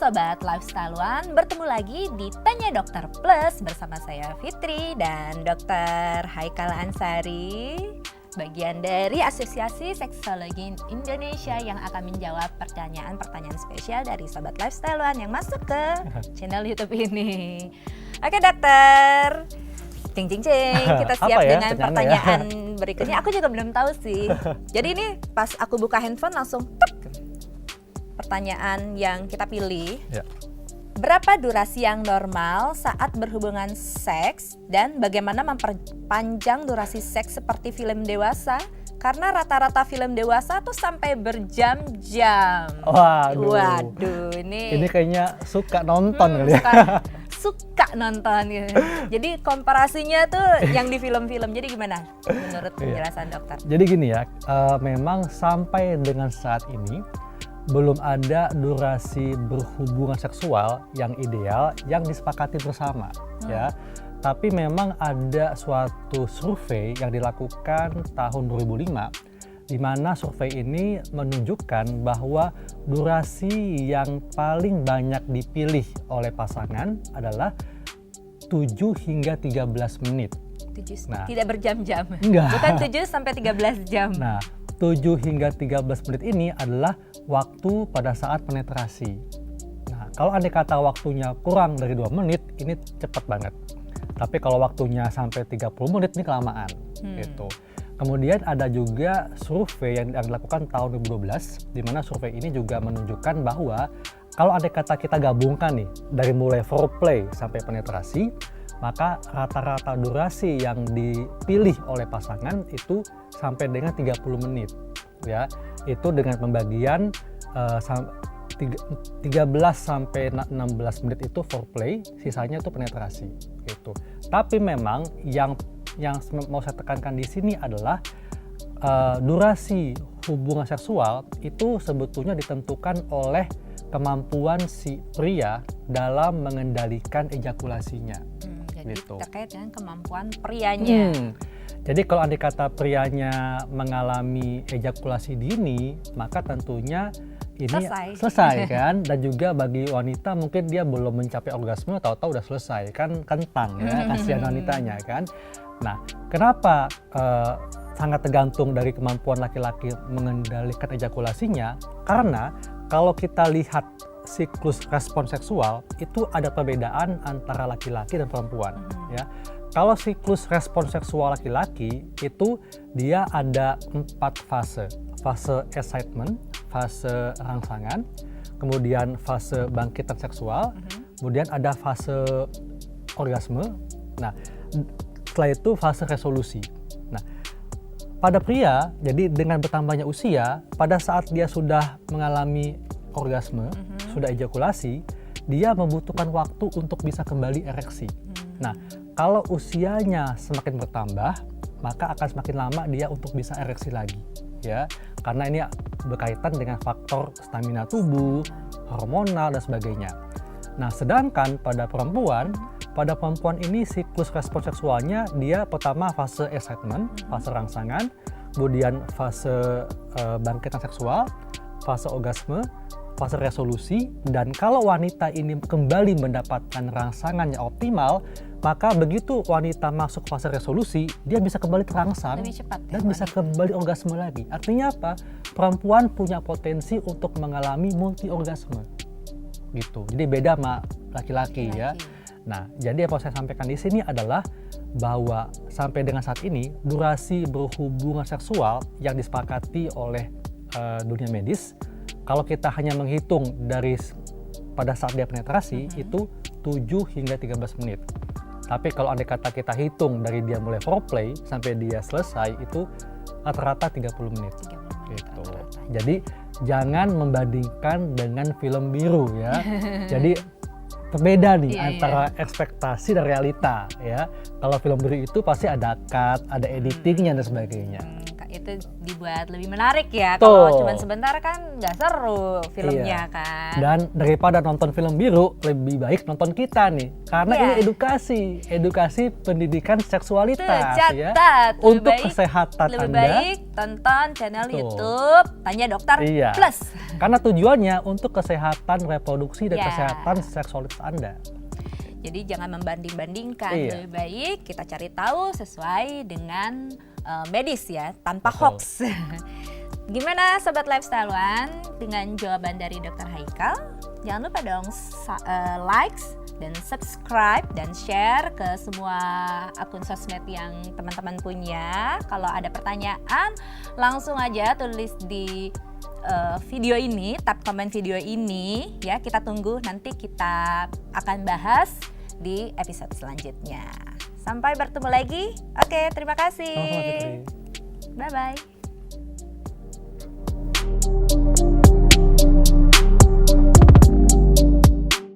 Sobat Lifestyle One, bertemu lagi di Tanya Dokter Plus bersama saya Fitri dan Dokter Haikal Ansari, bagian dari Asosiasi Seksologi Indonesia yang akan menjawab pertanyaan-pertanyaan spesial dari Sobat Lifestyle One yang masuk ke channel YouTube ini. Oke dokter, cing kita siap dengan pertanyaan berikutnya. Aku juga belum tahu sih. Jadi ini pas aku buka handphone langsung pertanyaan yang kita pilih. Ya. Berapa durasi yang normal saat berhubungan seks dan bagaimana memperpanjang durasi seks seperti film dewasa? Karena rata-rata film dewasa tuh sampai berjam-jam. Waduh, ini kayaknya suka nonton kali ya. Suka nonton gitu. Jadi komparasinya tuh yang di film-film. Jadi gimana menurut penjelasan dokter? Jadi gini ya, memang sampai dengan saat ini belum ada durasi berhubungan seksual yang ideal yang disepakati bersama ya. Tapi memang ada suatu survei yang dilakukan tahun 2005 di mana survei ini menunjukkan bahwa durasi yang paling banyak dipilih oleh pasangan adalah 7 hingga 13 menit. 7, Nah, tidak berjam-jam. Enggak. Bukan 7 sampai 13 jam. Nah, 7 hingga 13 menit ini adalah waktu pada saat penetrasi. Nah, kalau andai kata waktunya kurang dari 2 menit, ini cepat banget. Tapi kalau waktunya sampai 30 menit ini kelamaan gitu. Kemudian ada juga survei yang dilakukan tahun 2012 di mana survei ini juga menunjukkan bahwa kalau andai kata kita gabungkan nih dari mulai foreplay sampai penetrasi, maka rata-rata durasi yang dipilih oleh pasangan itu sampai dengan 30 menit ya. Itu dengan pembagian 13 sampai 16 menit itu foreplay, sisanya itu penetrasi gitu. Tapi memang yang mau saya tekankan di sini adalah durasi hubungan seksual itu sebetulnya ditentukan oleh kemampuan si pria dalam mengendalikan ejakulasinya. Jadi gitu. terkait dengan kemampuan prianya. Jadi kalau andai kata prianya mengalami ejakulasi dini, maka tentunya ini selesai kan. Dan juga bagi wanita mungkin dia belum mencapai orgasme, tahu-tahu udah selesai kan, kentang ya, kasihan wanitanya kan. Nah, kenapa sangat tergantung dari kemampuan laki-laki mengendalikan ejakulasinya? Karena kalau kita lihat siklus respon seksual itu ada perbedaan antara laki-laki dan perempuan ya. Kalau siklus respon seksual laki-laki itu dia ada 4 fase. Fase excitement, fase rangsangan, kemudian fase bangkitan seksual, kemudian ada fase orgasme. Nah, setelah itu fase resolusi. Nah, pada pria, jadi dengan bertambahnya usia, pada saat dia sudah mengalami orgasme, sudah ejakulasi, dia membutuhkan waktu untuk bisa kembali ereksi. Nah, kalau usianya semakin bertambah, maka akan semakin lama dia untuk bisa ereksi lagi, ya. Karena ini berkaitan dengan faktor stamina tubuh, hormonal dan sebagainya. Nah, sedangkan pada perempuan ini siklus respon seksualnya dia pertama fase excitement, fase rangsangan, kemudian fase bangkitan seksual, fase orgasme, fase resolusi, dan kalau wanita ini kembali mendapatkan rangsangannya optimal, maka begitu wanita masuk fase resolusi, dia bisa kembali terangsang dan bisa kembali orgasme lagi. Artinya apa? Perempuan punya potensi untuk mengalami multi orgasme, gitu. Jadi beda sama laki-laki ya. Nah, jadi apa saya sampaikan di sini adalah bahwa sampai dengan saat ini durasi berhubungan seksual yang disepakati oleh dunia medis, kalau kita hanya menghitung dari pada saat dia penetrasi itu 7 hingga 13 menit. Tapi kalau andai kata kita hitung dari dia mulai foreplay sampai dia selesai itu rata-rata 30 menit. Gitu. Jadi jangan membandingkan dengan film biru ya. Jadi berbeda nih antara ekspektasi dan realita ya. Kalau film biru itu pasti ada cut, ada editingnya dan sebagainya. itu dibuat lebih menarik ya. Kalau cuma sebentar kan nggak seru filmnya kan. Dan daripada nonton film biru, lebih baik nonton kita nih, karena ini edukasi pendidikan seksualitas ya. Untuk kesehatan lebih Anda. Lebih baik tonton channel YouTube Tanya Dokter Plus. Karena tujuannya untuk kesehatan reproduksi dan kesehatan seksualitas Anda. Jadi jangan membanding-bandingkan, lebih baik kita cari tahu sesuai dengan medis ya, tanpa hoax. Gimana Sobat Lifestyle One dengan jawaban dari Dr. Haikal? Jangan lupa dong likes dan subscribe dan share ke semua akun sosmed yang teman-teman punya. Kalau ada pertanyaan langsung aja tulis di video ini, tab komen video ini ya. Kita tunggu, nanti kita akan bahas di episode selanjutnya. Sampai bertemu lagi. Oke, terima kasih. Bye bye.